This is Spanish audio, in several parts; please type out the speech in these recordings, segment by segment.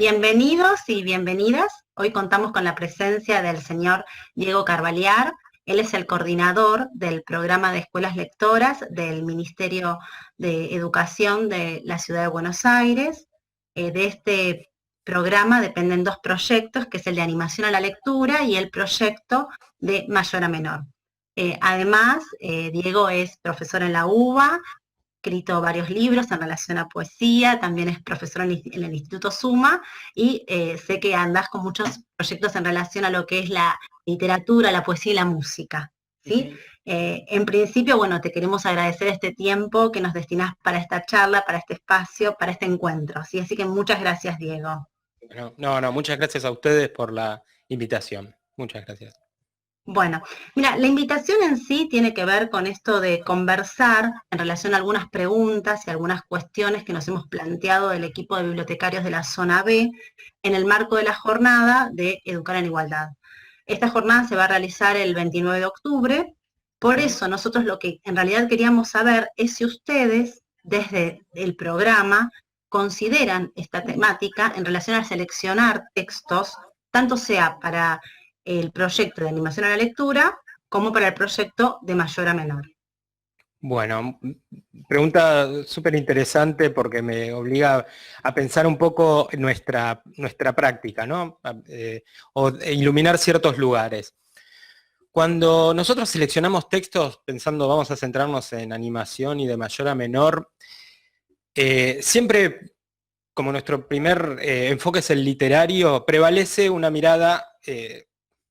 Bienvenidos y bienvenidas. Hoy contamos con la presencia del señor Diego Carvalliar. Él es el coordinador del programa de escuelas lectoras del Ministerio de Educación de la Ciudad de Buenos Aires. De este programa dependen dos proyectos, que es el de animación a la lectura y el proyecto de mayor a menor. Además, Diego es profesor en la UBA, escrito varios libros en relación a poesía, también es profesor en el Instituto Suma y sé que andás con muchos proyectos en relación a lo que es la literatura, la poesía y la música, ¿sí? En principio, bueno, te queremos agradecer este tiempo que nos destinás para esta charla, para este espacio, para este encuentro, ¿sí? Así que muchas gracias, Diego. No, muchas gracias a ustedes por la invitación. Muchas gracias. Bueno, mira, la invitación en sí tiene que ver con esto de conversar en relación a algunas preguntas y algunas cuestiones que nos hemos planteado del equipo de bibliotecarios de la zona B en el marco de la jornada de Educar en Igualdad. Esta jornada se va a realizar el 29 de octubre, por eso nosotros lo que en realidad queríamos saber es si ustedes, desde el programa, consideran esta temática en relación a seleccionar textos, tanto sea para el proyecto de animación a la lectura como para el proyecto de mayor a menor. Bueno, pregunta súper interesante porque me obliga a pensar un poco en nuestra práctica, ¿no? O iluminar ciertos lugares. Cuando nosotros seleccionamos textos pensando vamos a centrarnos en animación y de mayor a menor, siempre, como nuestro primer enfoque es el literario, prevalece una mirada,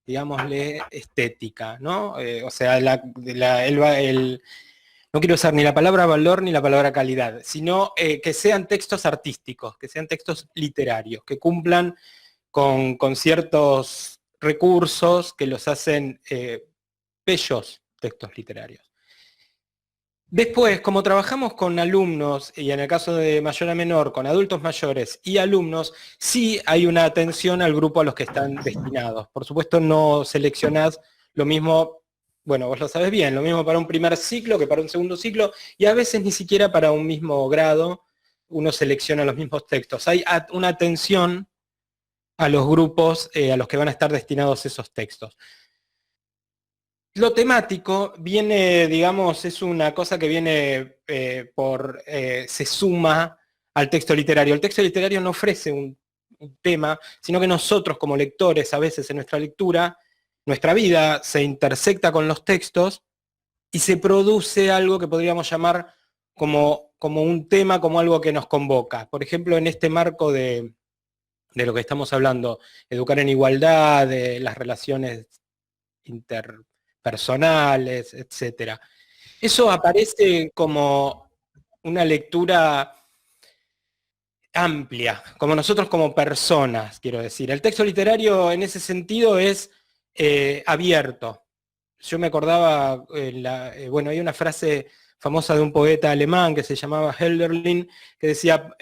digámosle, estética, ¿no? O sea, no quiero usar ni la palabra valor ni la palabra calidad, sino que sean textos artísticos, que sean textos literarios, que cumplan con ciertos recursos que los hacen bellos textos literarios. Después, como trabajamos con alumnos, y en el caso de mayor a menor, con adultos mayores y alumnos, sí hay una atención al grupo a los que están destinados. Por supuesto, no seleccionás lo mismo, bueno, vos lo sabés bien, lo mismo para un primer ciclo que para un segundo ciclo, y a veces ni siquiera para un mismo grado uno selecciona los mismos textos. Hay una atención a los grupos a los que van a estar destinados esos textos. Lo temático viene, digamos, es una cosa que viene se suma al texto literario. El texto literario no ofrece un tema, sino que nosotros como lectores, a veces en nuestra lectura, nuestra vida se intersecta con los textos y se produce algo que podríamos llamar como un tema, como algo que nos convoca. Por ejemplo, en este marco de lo que estamos hablando, educar en igualdad, de las relaciones interpersonales, etcétera. Eso aparece como una lectura amplia, como nosotros como personas, quiero decir. El texto literario en ese sentido es abierto. Yo me acordaba, bueno, hay una frase famosa de un poeta alemán que se llamaba Hölderlin, que decía,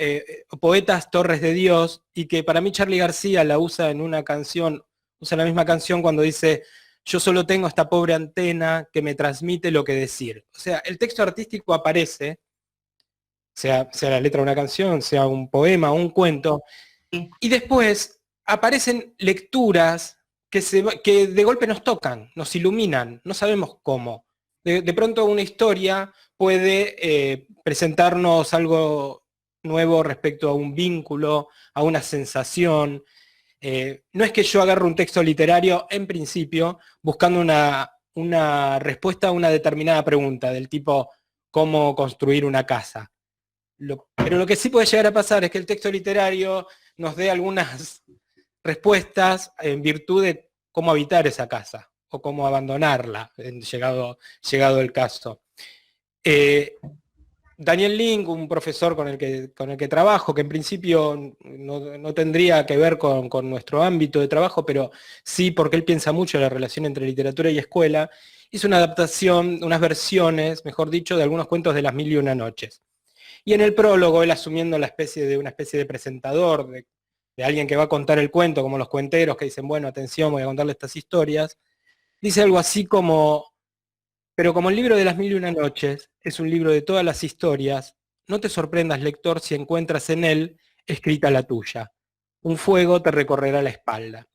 poetas torres de Dios, y que para mí Charly García la usa en una canción, usa la misma canción cuando dice, yo solo tengo esta pobre antena que me transmite lo que decir. O sea, el texto artístico aparece, sea la letra de una canción, sea un poema o un cuento, y después aparecen lecturas que de golpe nos tocan, nos iluminan, no sabemos cómo. De pronto una historia puede presentarnos algo nuevo respecto a un vínculo, a una sensación. No es que yo agarre un texto literario en principio buscando una respuesta a una determinada pregunta, del tipo cómo construir una casa. Pero lo que sí puede llegar a pasar es que el texto literario nos dé algunas respuestas en virtud de cómo habitar esa casa o cómo abandonarla, llegado el caso. Daniel Link, un profesor con el que trabajo, que en principio no tendría que ver con nuestro ámbito de trabajo, pero sí porque él piensa mucho en la relación entre literatura y escuela, hizo una adaptación, unas versiones, mejor dicho, de algunos cuentos de Las Mil y Una Noches. Y en el prólogo, él asumiendo una especie de presentador, de alguien que va a contar el cuento, como los cuenteros que dicen, bueno, atención, voy a contarle estas historias, dice algo así como, pero como el libro de Las Mil y Una Noches es un libro de todas las historias, no te sorprendas, lector, si encuentras en él escrita la tuya. un fuego te recorrerá la espalda.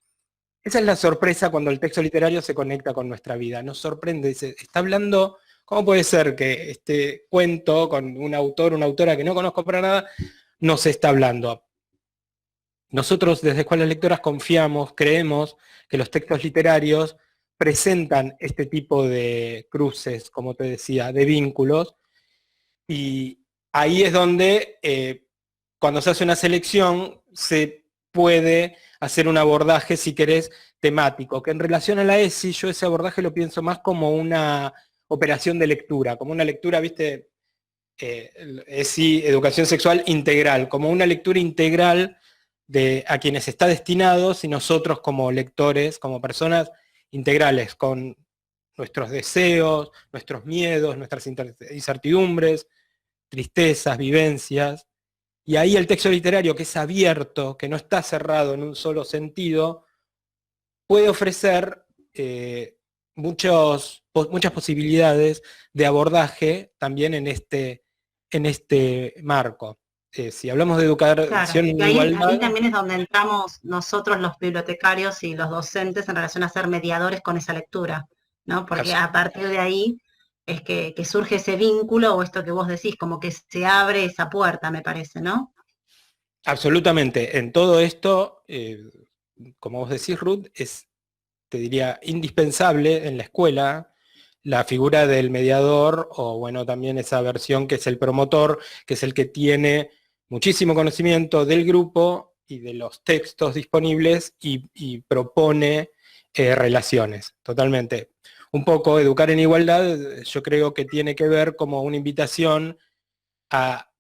Esa es la sorpresa cuando el texto literario se conecta con nuestra vida. Nos sorprende, dice, está hablando, ¿cómo puede ser que este cuento con un autor, una autora que no conozco para nada, nos está hablando? Nosotros desde Escuelas Lectoras confiamos, creemos que los textos literarios presentan este tipo de cruces, como te decía, de vínculos, y ahí es donde cuando se hace una selección se puede hacer un abordaje, si querés, temático, que en relación a la ESI yo ese abordaje lo pienso más como una operación de lectura, como una lectura, viste, ESI, educación sexual integral, como una lectura integral a quienes está destinados y nosotros como lectores, como personas integrales, con nuestros deseos, nuestros miedos, nuestras incertidumbres, tristezas, vivencias. Y ahí el texto literario, que es abierto, que no está cerrado en un solo sentido, puede ofrecer muchas posibilidades de abordaje también en este marco. Si hablamos de Claro, educación y en ahí igualdad, también es donde entramos nosotros los bibliotecarios y los docentes en relación a ser mediadores con esa lectura, ¿no? Porque a partir de ahí es que surge ese vínculo o esto que vos decís, como que se abre esa puerta, me parece, ¿no? absolutamente. En todo esto, como vos decís, Ruth, es, te diría, indispensable en la escuela la figura del mediador, o bueno, también esa versión que es el promotor, que es el que tiene muchísimo conocimiento del grupo y de los textos disponibles y propone relaciones, totalmente. Un poco educar en igualdad, yo creo que tiene que ver como una invitación a,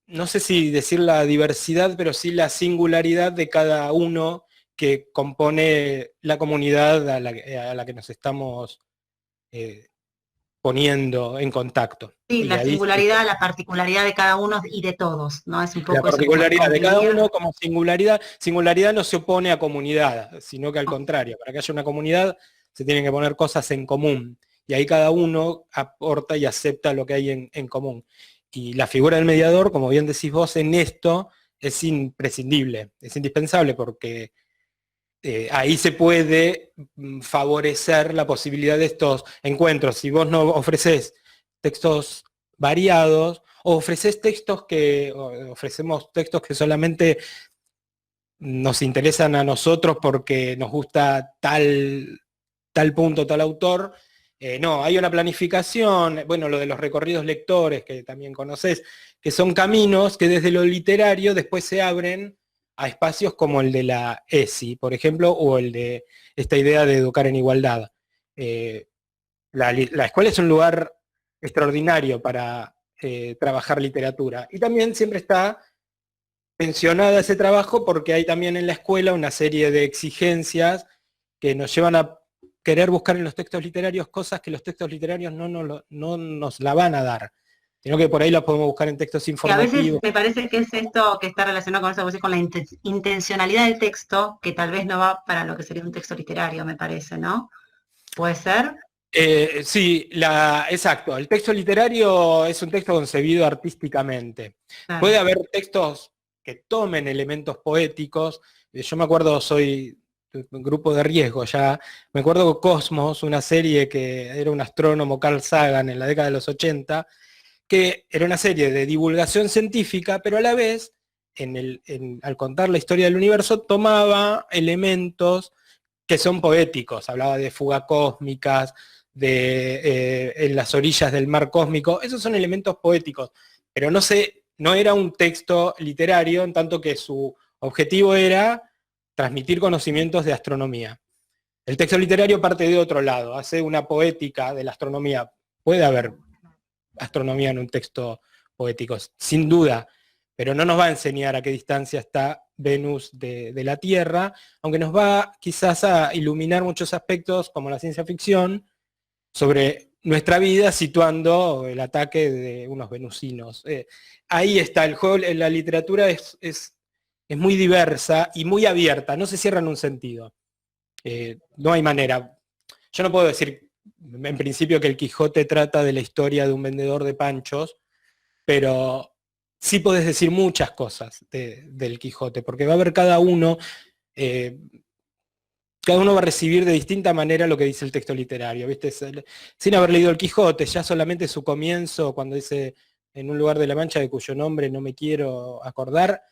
no sé si decir la diversidad, pero sí la singularidad de cada uno que compone la comunidad a la que nos estamos eh, poniendo en contacto. Sí, Y la ahí singularidad, la particularidad de cada uno y de todos, ¿no? Es un la poco eso, como de particularidad de cada convivir. uno como singularidad, singularidad no se opone a comunidad, sino que al contrario, para que haya una comunidad se tienen que poner cosas en común. Y ahí cada uno aporta y acepta lo que hay en común. Y la figura del mediador, como bien decís vos, en esto es imprescindible, es indispensable porque ahí se puede favorecer la posibilidad de estos encuentros. Si vos no ofreces textos variados, o ofreces textos ofrecemos textos que solamente nos interesan a nosotros porque nos gusta tal punto, tal autor. No, hay una planificación, bueno, lo de los recorridos lectores que también conoces, que son caminos que desde lo literario después se abren a espacios como el de la ESI, por ejemplo, o el de esta idea de educar en igualdad. Eh, la escuela es un lugar extraordinario para trabajar literatura. Y también siempre está mencionada ese trabajo porque hay también en la escuela una serie de exigencias que nos llevan a querer buscar en los textos literarios cosas que los textos literarios no nos la van a dar, sino que por ahí las podemos buscar en textos Y a veces informativos. me parece que es esto que está relacionado con eso, que vos decís, con la intencionalidad del texto, que tal vez no va para lo que sería un texto literario, me parece, ¿no? ¿Puede ser? Sí, exacto. El texto literario es un texto concebido artísticamente. Puede Claro. haber textos que tomen elementos poéticos. Yo me acuerdo, soy un grupo de riesgo ya. Me acuerdo Cosmos, una serie que era un astrónomo Carl Sagan en la década de los 80, que era una serie de divulgación científica, pero a la vez, al contar la historia del universo, tomaba elementos que son poéticos, hablaba de fugas cósmicas, de en las orillas del mar cósmico, esos son elementos poéticos, pero no era un texto literario, en tanto que su objetivo era transmitir conocimientos de astronomía. El texto literario parte de otro lado, hace una poética de la astronomía. Puede haber astronomía en un texto poético, sin duda, pero no nos va a enseñar a qué distancia está Venus de la Tierra, aunque nos va quizás a iluminar muchos aspectos como la ciencia ficción sobre nuestra vida, situando el ataque de unos venusinos. Ahí está, el juego, la literatura es muy diversa y muy abierta, no se cierra en un sentido. No hay manera. Yo no puedo decir en principio que el Quijote trata de la historia de un vendedor de panchos, pero sí podés decir muchas cosas del Quijote, porque va a haber cada uno va a recibir de distinta manera lo que dice el texto literario, ¿viste? Sin haber leído el Quijote, ya solamente su comienzo, cuando dice en un lugar de la Mancha de cuyo nombre no me quiero acordar,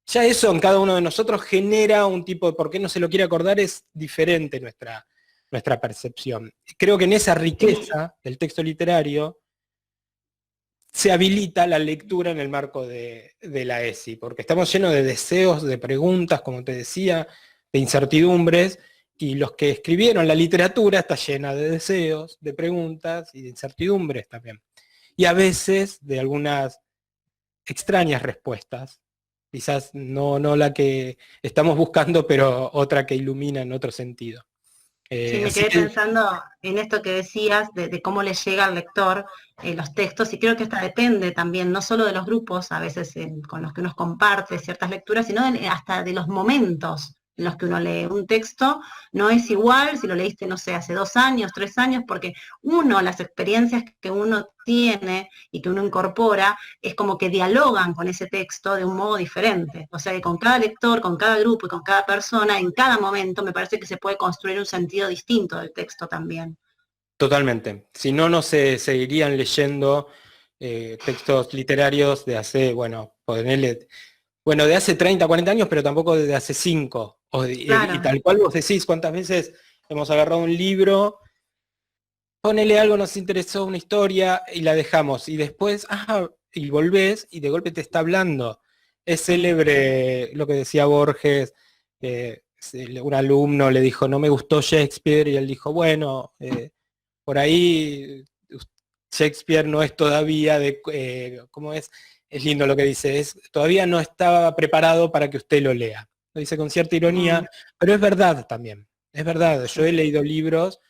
ya eso en cada uno de nosotros genera un tipo de por qué no se lo quiere acordar, es diferente nuestra percepción. Creo que en esa riqueza del texto literario se habilita la lectura en el marco de la ESI, porque estamos llenos de deseos, de preguntas, como te decía, de incertidumbres, y los que escribieron la literatura está llena de deseos, de preguntas y de incertidumbres también. Y a veces de algunas extrañas respuestas, quizás no la que estamos buscando, pero otra que ilumina en otro sentido. Sí, me Así quedé que pensando en esto que decías, de cómo le llega al lector los textos, y creo que esto depende también, no solo de los grupos, a veces con los que uno comparte ciertas lecturas, sino hasta de los momentos en los que uno lee un texto. No es igual si lo leíste, no sé, hace 2 años, 3 años, porque las experiencias que uno tiene y que uno incorpora, es como que dialogan con ese texto de un modo diferente. O sea que con cada lector, con cada grupo y con cada persona, en cada momento, me parece que se puede construir un sentido distinto del texto también. totalmente. Si no, no se seguirían leyendo textos literarios de hace, bueno, ponerle, bueno, de hace 30, 40 años, pero tampoco de hace 5. Y Claro, tal cual vos decís, cuántas veces hemos agarrado un libro, ponele algo, nos interesó una historia y la dejamos. Y después, y volvés y de golpe te está hablando. Es sí. célebre lo que decía Borges, que un alumno le dijo, no me gustó Shakespeare, y él dijo, bueno, por ahí Shakespeare no es todavía ¿cómo es? Es lindo lo que dice, todavía no estaba preparado para que usted lo lea. Lo dice con cierta Mm, ironía, pero es verdad también, es verdad. Yo sí, he leído libros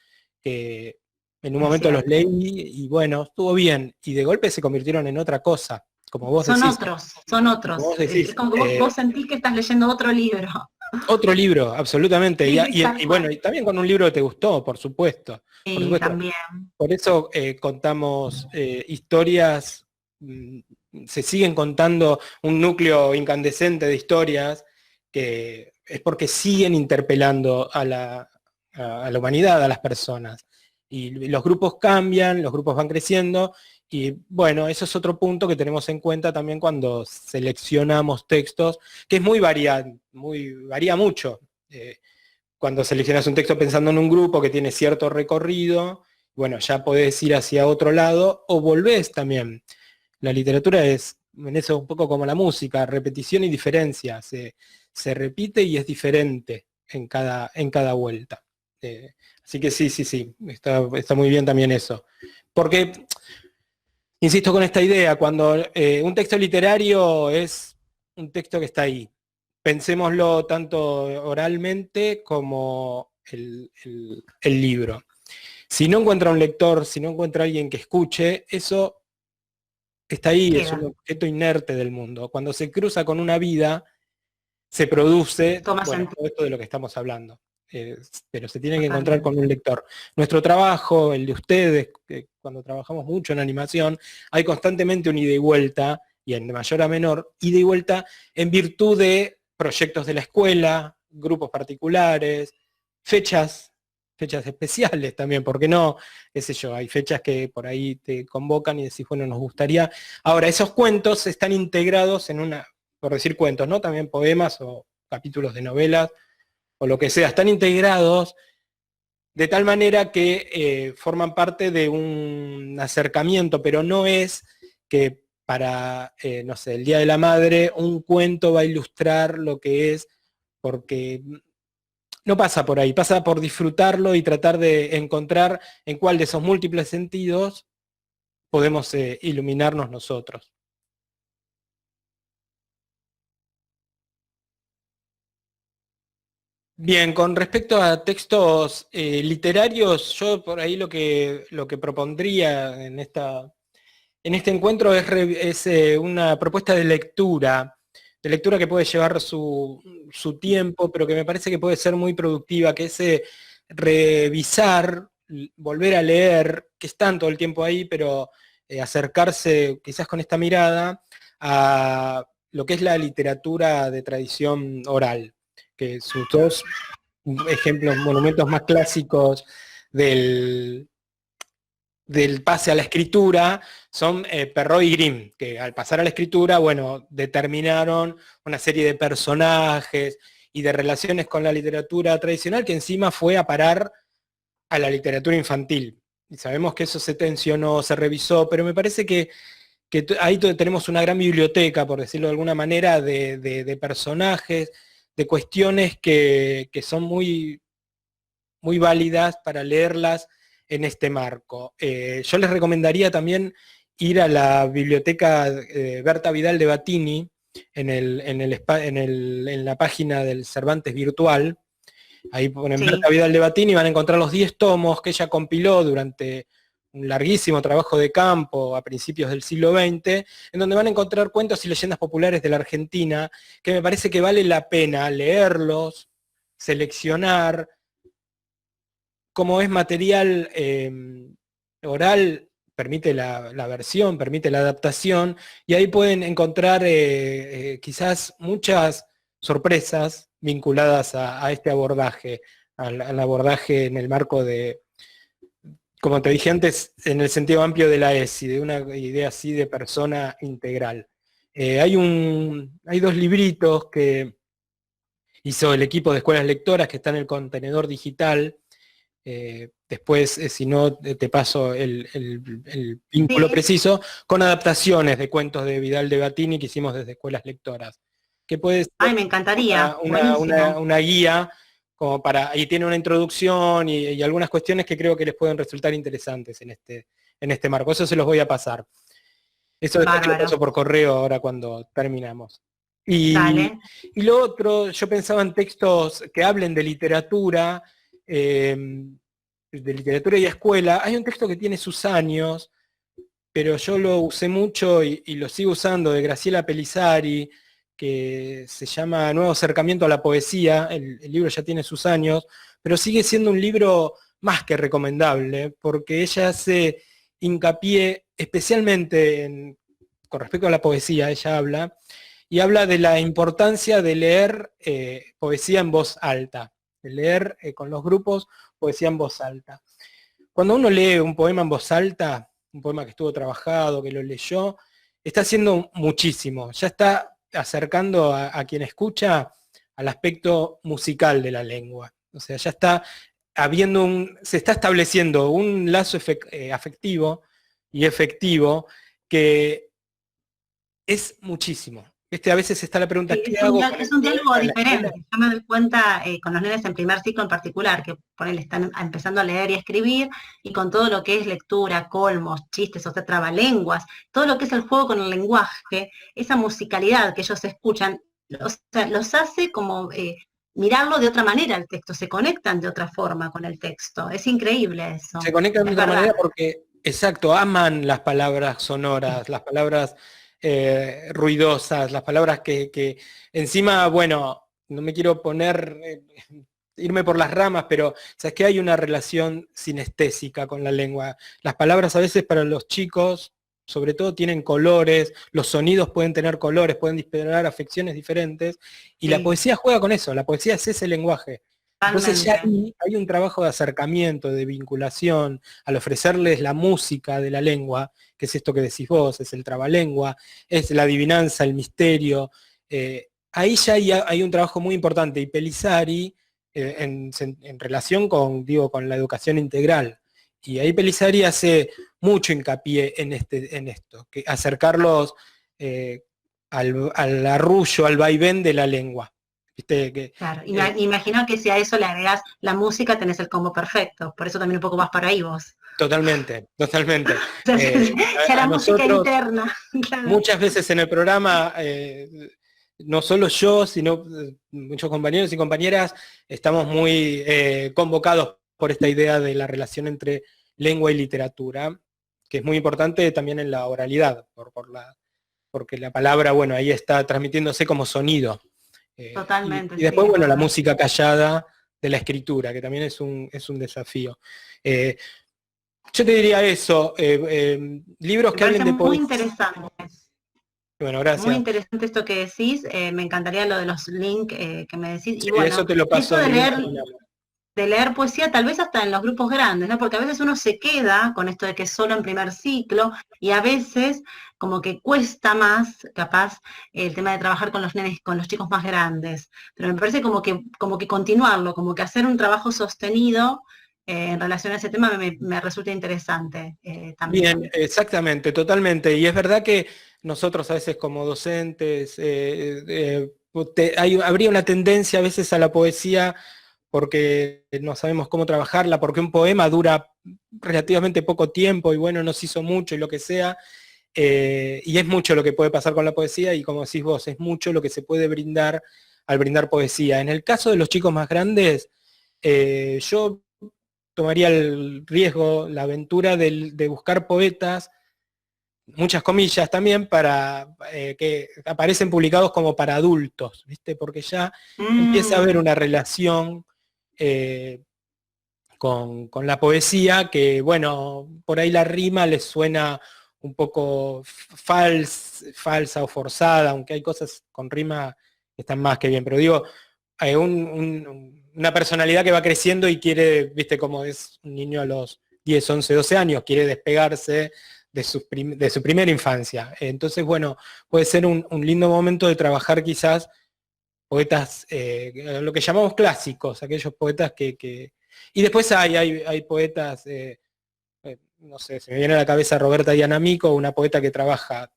que en un es momento los cierto. leí y bueno, estuvo bien, y de golpe se convirtieron en otra cosa, como vos Son decís. otros, son Como otros. vos Es decís, como que vos sentís que estás leyendo otro libro. otro libro, absolutamente. Sí, tal Y bueno, cual. y también con un libro que te gustó, por supuesto. Por Sí, supuesto. también. Por eso contamos historias, mm, se siguen contando un núcleo incandescente de historias que es porque siguen interpelando a la humanidad, a las personas. Y los grupos cambian, los grupos van creciendo, y bueno, eso es otro punto que tenemos en cuenta también cuando seleccionamos textos, que es varía mucho. Cuando seleccionas un texto pensando en un grupo que tiene cierto recorrido, bueno, ya podés ir hacia otro lado o volvés también. La literatura es, en eso un poco como la música, repetición y diferencia. Se repite y es diferente en cada vuelta. Así que sí, está muy bien también eso. Porque, insisto con esta idea, cuando un texto literario es un texto que está ahí, pensémoslo tanto oralmente como el libro. Si no encuentra un lector, si no encuentra alguien que escuche, eso está ahí, es un Queda. objeto inerte del mundo. Cuando se cruza con una vida, se produce, Toma bueno, sentido todo esto de lo que estamos hablando. Pero se tiene que encontrar totalmente. con un lector. Nuestro trabajo, el de ustedes, que cuando trabajamos mucho en animación, hay constantemente un ida y vuelta, y en mayor a menor, ida y vuelta en virtud de proyectos de la escuela, grupos particulares, fechas especiales también, porque no, qué sé yo, hay fechas que por ahí te convocan y decís, bueno, nos gustaría. Ahora, esos cuentos están integrados en por decir cuentos, ¿no? También poemas o capítulos de novelas o lo que sea, están integrados de tal manera que forman parte de un acercamiento, pero no es que para, no sé, el Día de la Madre, un cuento va a ilustrar lo que es, porque no pasa por ahí, pasa por disfrutarlo y tratar de encontrar en cuál de esos múltiples sentidos podemos iluminarnos nosotros. Bien, con respecto a textos literarios, yo por ahí lo que propondría en este encuentro es una propuesta de lectura que puede llevar su tiempo, pero que me parece que puede ser muy productiva, que es revisar, volver a leer, que están todo el tiempo ahí, pero acercarse quizás con esta mirada a lo que es la literatura de tradición oral, que sus dos ejemplos, monumentos más clásicos del pase a la escritura son Perrault y Grimm, que al pasar a la escritura, bueno, determinaron una serie de personajes y de relaciones con la literatura tradicional que encima fue a parar a la literatura infantil. Y sabemos que eso se tensionó, se revisó, pero me parece que ahí tenemos una gran biblioteca, por decirlo de alguna manera, de personajes, de cuestiones que son muy, muy válidas para leerlas en este marco. Yo les recomendaría también ir a la biblioteca Berta Vidal de Batini, en la página del Cervantes Virtual. Ahí ponen Sí. Berta Vidal de Batini y van a encontrar los 10 tomos que ella compiló durante un larguísimo trabajo de campo a principios del siglo XX, en donde van a encontrar cuentos y leyendas populares de la Argentina, que me parece que vale la pena leerlos, seleccionar. Como es material oral, permite la versión, permite la adaptación, y ahí pueden encontrar quizás muchas sorpresas vinculadas a este abordaje, al abordaje en el marco de, como te dije antes, en el sentido amplio de la ESI, de una idea así de persona integral. Hay dos libritos que hizo el equipo de escuelas lectoras que están en el contenedor digital. Después, si no, te paso el vínculo Sí. preciso, con adaptaciones de cuentos de Vidal de Batini que hicimos desde escuelas lectoras, que puede ser Ay, me encantaría, una, buenísimo. una guía, como para, y tiene una introducción y algunas cuestiones que creo que les pueden resultar interesantes en este marco. Eso se los voy a pasar. Eso después te lo Bárbaro. paso por correo ahora cuando terminamos. Y, Dale. y lo otro, yo pensaba en textos que hablen de literatura y escuela. Hay un texto que tiene sus años, pero yo lo usé mucho y lo sigo usando, de Graciela Pellizzari, que se llama Nuevo acercamiento a la poesía. El libro ya tiene sus años, pero sigue siendo un libro más que recomendable, porque ella hace hincapié especialmente con respecto a la poesía, ella habla, y habla de la importancia de leer poesía en voz alta, de leer con los grupos poesía en voz alta. Cuando uno lee un poema en voz alta, un poema que estuvo trabajado, que lo leyó, está haciendo muchísimo, ya está acercando a quien escucha al aspecto musical de la lengua. O sea, ya está se está estableciendo un lazo afectivo y efectivo que es muchísimo. A veces está la pregunta, Sí, ¿qué hago con es el un diálogo poema en la escuela? diferente. Yo me doy cuenta con los nenes en primer ciclo en particular, que por él están empezando a leer y a escribir, y con todo lo que es lectura, colmos, chistes, o sea, trabalenguas, todo lo que es el juego con el lenguaje, esa musicalidad que ellos escuchan, o sea, los hace como mirarlo de otra manera el texto, se conectan de otra forma con el texto. Es increíble Se eso, conectan de es otra verdad. manera porque, exacto, aman las palabras sonoras, las palabras ruidosas, las palabras que encima, bueno, no me quiero poner, irme por las ramas, pero sabes que hay una relación sinestésica con la lengua. Las palabras a veces para los chicos, sobre todo, tienen colores, los sonidos pueden tener colores, pueden disparar afecciones diferentes, y la Sí, poesía juega con eso, la poesía es ese lenguaje. Entonces ya totalmente. ahí hay un trabajo de acercamiento, de vinculación, al ofrecerles la música de la lengua, que es esto que decís vos, es el trabalengua, es la adivinanza, el misterio. Ahí ya hay un trabajo muy importante, y Pellizzari, en relación con la educación integral. Y ahí Pellizzari hace mucho hincapié en esto, que acercarlos al arrullo, al vaivén de la lengua. ¿Viste? Claro, Eh, imagino que si a eso le agregas la música tenés el combo perfecto, por eso también un poco vas para ahí vos. Totalmente, totalmente. O sea, Eh, ya la a música nosotros, interna, claro. muchas veces en el programa, no solo yo, sino muchos compañeros y compañeras, estamos muy convocados por esta idea de la relación entre lengua y literatura, que es muy importante también en la oralidad, porque la palabra, bueno, ahí está transmitiéndose como sonido. Totalmente, Y sí, después, es bueno, la verdad. música callada de la escritura, que también es un desafío. Eh, yo te diría eso, libros Me que hablen parece de muy poesía. interesante. Bueno, Muy gracias. interesante esto que decís, me encantaría lo de los links que me decís. Y Sí, bueno, eso te lo esto paso, ni bien terminamos. de leer poesía, tal vez hasta en los grupos grandes, ¿no? Porque a veces uno se queda con esto de que es solo en primer ciclo y a veces como que cuesta más, capaz, el tema de trabajar con los nenes, con los chicos más grandes. Pero me parece como que continuarlo, como que hacer un trabajo sostenido en relación a ese tema me resulta interesante Bien, también. exactamente, totalmente. Y es verdad que nosotros a veces como docentes, habría una tendencia a veces a la poesía porque no sabemos cómo trabajarla, porque un poema dura relativamente poco tiempo y bueno, nos hizo mucho y lo que sea. Y es mucho lo que puede pasar con la poesía y como decís vos, es mucho lo que se puede brindar al brindar poesía. En el caso de los chicos más grandes, yo tomaría el riesgo, la aventura de buscar poetas, muchas comillas también, para que aparecen publicados como para adultos, ¿viste? Porque ya empieza a haber Mm, una relación eh, con la poesía que, bueno, por ahí la rima les suena un poco falsa o forzada, aunque hay cosas con rima que están más que bien, pero digo, hay una personalidad que va creciendo y quiere, viste como es un niño a los 10, 11, 12 años, quiere despegarse de su primera infancia. Entonces, bueno, puede ser un lindo momento de trabajar quizás poetas, lo que llamamos clásicos, aquellos poetas y después hay poetas, no sé, se me viene a la cabeza Roberta Dianamico, una poeta que trabaja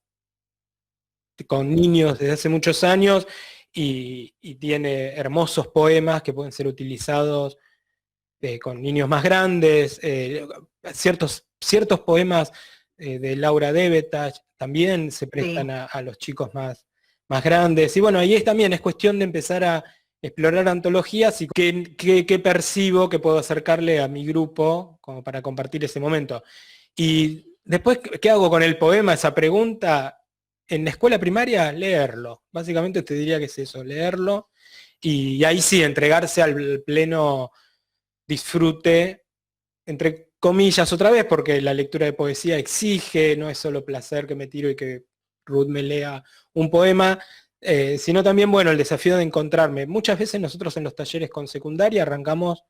con niños desde hace muchos años y tiene hermosos poemas que pueden ser utilizados con niños más grandes, ciertos poemas de Laura Devetach también se prestan sí. a los chicos más grandes. Y bueno, ahí también es cuestión de empezar a explorar antologías y qué percibo que puedo acercarle a mi grupo como para compartir ese momento. Y después, ¿qué hago con el poema? Esa pregunta, en la escuela primaria, leerlo. Básicamente te diría que es eso, leerlo. Y ahí sí, entregarse al pleno disfrute, entre comillas otra vez, porque la lectura de poesía exige, no es solo placer que me tiro y que Ruth me lea un poema, sino también, bueno, el desafío de encontrarme. Muchas veces nosotros en los talleres con secundaria arrancamos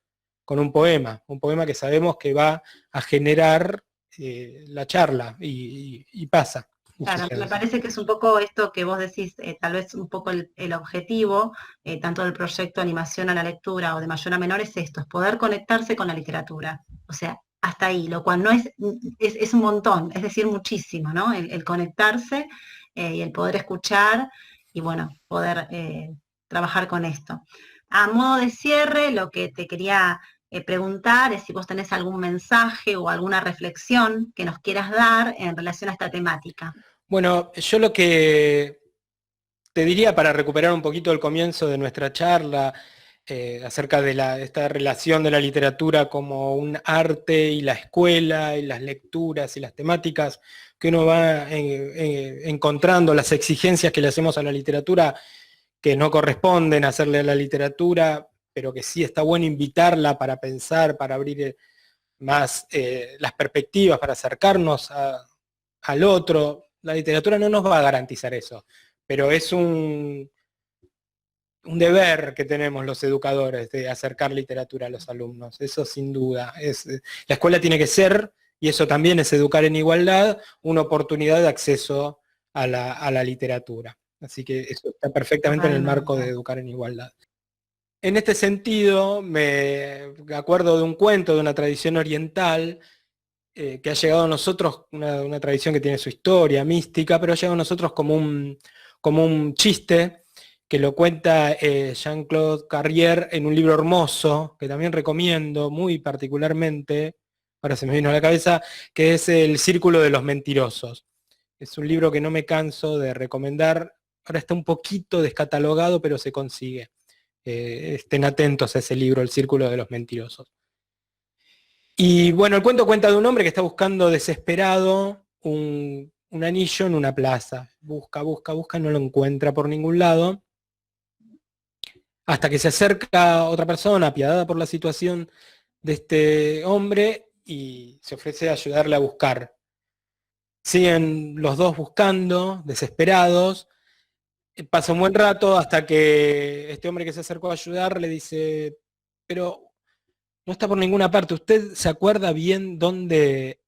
con un poema que sabemos que va a generar la charla y pasa. Y Claro, me sucede. parece que es un poco esto que vos decís, tal vez un poco el objetivo, tanto del proyecto Animación a la Lectura o de Mayor a Menor, es esto, es poder conectarse con la literatura. O sea, hasta ahí, lo cual no es un montón, es decir, muchísimo, ¿no? El conectarse y el poder escuchar y bueno, poder trabajar con esto. A modo de cierre, lo que te quería preguntar es si vos tenés algún mensaje o alguna reflexión que nos quieras dar en relación a esta temática. Bueno, yo lo que te diría para recuperar un poquito el comienzo de nuestra charla acerca de esta relación de la literatura como un arte y la escuela y las lecturas y las temáticas que uno va encontrando, las exigencias que le hacemos a la literatura que no corresponden a hacerle a la literatura, pero que sí está bueno invitarla para pensar, para abrir más las perspectivas, para acercarnos al otro. La literatura no nos va a garantizar eso, pero es un deber que tenemos los educadores de acercar literatura a los alumnos, eso sin duda. La escuela tiene que ser, y eso también es educar en igualdad, una oportunidad de acceso a la literatura. Así que eso está perfectamente en el marco de Totalmente. educar en igualdad. En este sentido, me acuerdo de un cuento de una tradición oriental que ha llegado a nosotros, una tradición que tiene su historia mística, pero ha llegado a nosotros como un chiste que lo cuenta Jean-Claude Carrière en un libro hermoso, que también recomiendo muy particularmente, ahora se me vino a la cabeza, que es El Círculo de los Mentirosos. Es un libro que no me canso de recomendar, ahora está un poquito descatalogado, pero se consigue. Estén atentos a ese libro, El Círculo de los Mentirosos. Y bueno, el cuento cuenta de un hombre que está buscando desesperado un anillo en una plaza. Busca, busca, busca, no lo encuentra por ningún lado, hasta que se acerca otra persona, apiadada por la situación de este hombre, y se ofrece a ayudarle a buscar. siguen los dos buscando, desesperados. Pasa un buen rato hasta que este hombre que se acercó a ayudar le dice, pero no está por ninguna parte, ¿usted se acuerda bien dónde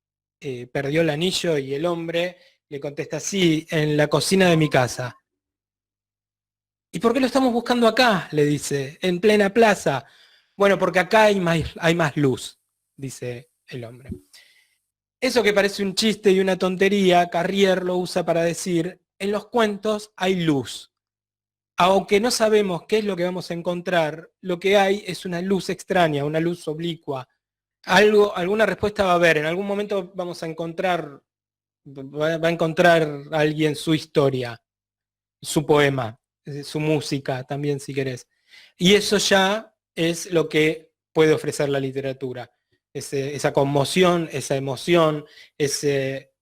perdió el anillo? Y el hombre le contesta, sí, en la cocina de mi casa. ¿Y por qué lo estamos buscando acá? Le dice, en plena plaza. Bueno, porque acá hay más luz, dice el hombre. Eso que parece un chiste y una tontería, Carrier lo usa para decir, en los cuentos hay luz. Aunque no sabemos qué es lo que vamos a encontrar, lo que hay es una luz extraña, una luz oblicua. Alguna respuesta va a haber, en algún momento vamos a encontrar, va a encontrar alguien su historia, su poema, su música también si querés. Y eso ya es lo que puede ofrecer la literatura. Esa conmoción, esa emoción, ese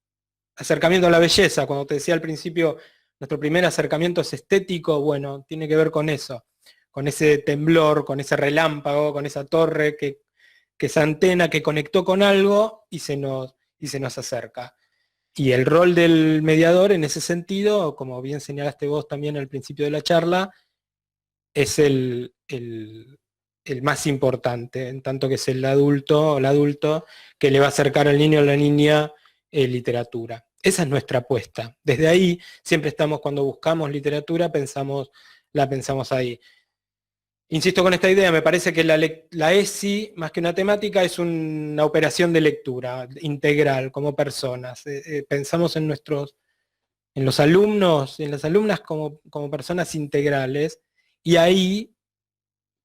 acercamiento a la belleza. Cuando te decía al principio, nuestro primer acercamiento es estético, bueno, tiene que ver con eso, con ese temblor, con ese relámpago, con esa torre, que esa antena que conectó con algo y se nos acerca. Y el rol del mediador en ese sentido, como bien señalaste vos también al principio de la charla, es el más importante, en tanto que es el adulto o el adulto que le va a acercar al niño o a la niña literatura. Esa es nuestra apuesta. Desde ahí siempre estamos, cuando buscamos literatura, la pensamos ahí. Insisto con esta idea, me parece que la ESI, más que una temática, es una operación de lectura integral, como personas. Pensamos en los alumnos, en las alumnas como personas integrales, y ahí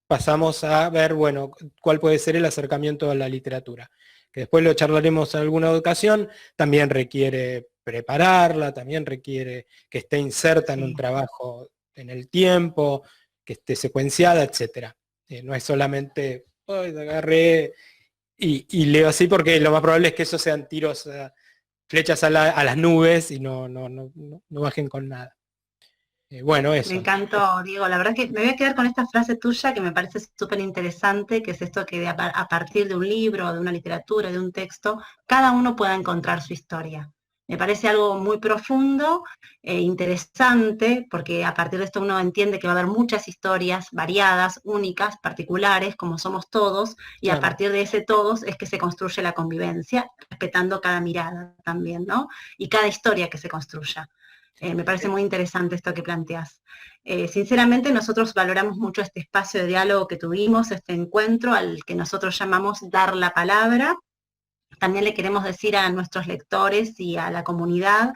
pasamos a ver, bueno, cuál puede ser el acercamiento a la literatura. Que después lo charlaremos en alguna ocasión, también requiere prepararla, también requiere que esté inserta en un trabajo en el tiempo, que esté secuenciada, etc. No es solamente, agarré y leo así, porque lo más probable es que eso sean tiros, flechas a las nubes y no bajen con nada. Bueno, eso. Me encantó, Diego. La verdad es que me voy a quedar con esta frase tuya que me parece súper interesante, que es esto que a partir de un libro, de una literatura, de un texto, cada uno pueda encontrar su historia. Me parece algo muy profundo e interesante, porque a partir de esto uno entiende que va a haber muchas historias variadas, únicas, particulares, como somos todos, y claro, a partir de ese todos es que se construye la convivencia, respetando cada mirada también, ¿no? Y cada historia que se construya. Me parece muy interesante esto que planteas. Sinceramente, nosotros valoramos mucho este espacio de diálogo que tuvimos, este encuentro al que nosotros llamamos dar la palabra. También le queremos decir a nuestros lectores y a la comunidad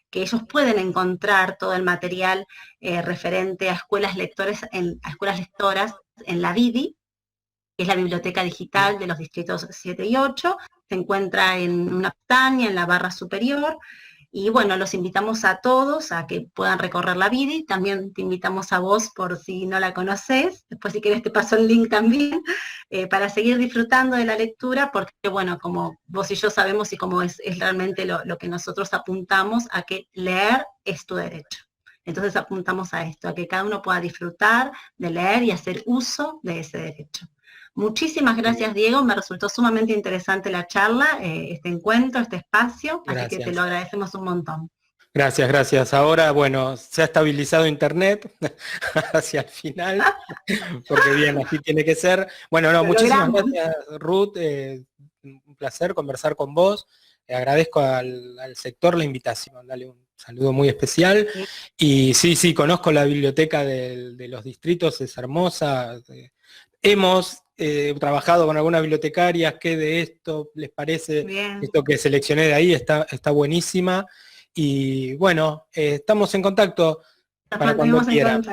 que ellos pueden encontrar todo el material referente a escuelas lectoras en la BIDI, que es la biblioteca digital de los distritos 7 y 8, se encuentra en una pestaña en la barra superior. Y bueno, los invitamos a todos a que puedan recorrer la BIDI. También te invitamos a vos por si no la conoces. Después si querés te paso el link también, para seguir disfrutando de la lectura, porque bueno, como vos y yo sabemos y como es realmente lo que nosotros apuntamos, a que leer es tu derecho. Entonces apuntamos a esto, a que cada uno pueda disfrutar de leer y hacer uso de ese derecho. Muchísimas gracias, Diego. Me resultó sumamente interesante la charla, este encuentro, este espacio, gracias. Así que te lo agradecemos un montón. Gracias, gracias. Ahora, bueno, se ha estabilizado Internet hacia el final, porque bien, así tiene que ser. Bueno, no, muchísimas gracias, Ruth. Un placer conversar con vos. Agradezco al sector la invitación. Dale un saludo muy especial. Y sí, conozco la biblioteca de los distritos, es hermosa. Hemos trabajado con algunas bibliotecarias que de esto les parece, bien, esto que seleccioné de ahí está buenísima. Y bueno, estamos en contacto para cuando quieran.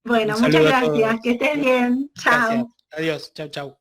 Bueno, muchas gracias, que estés bien. Chao. Adiós, chau.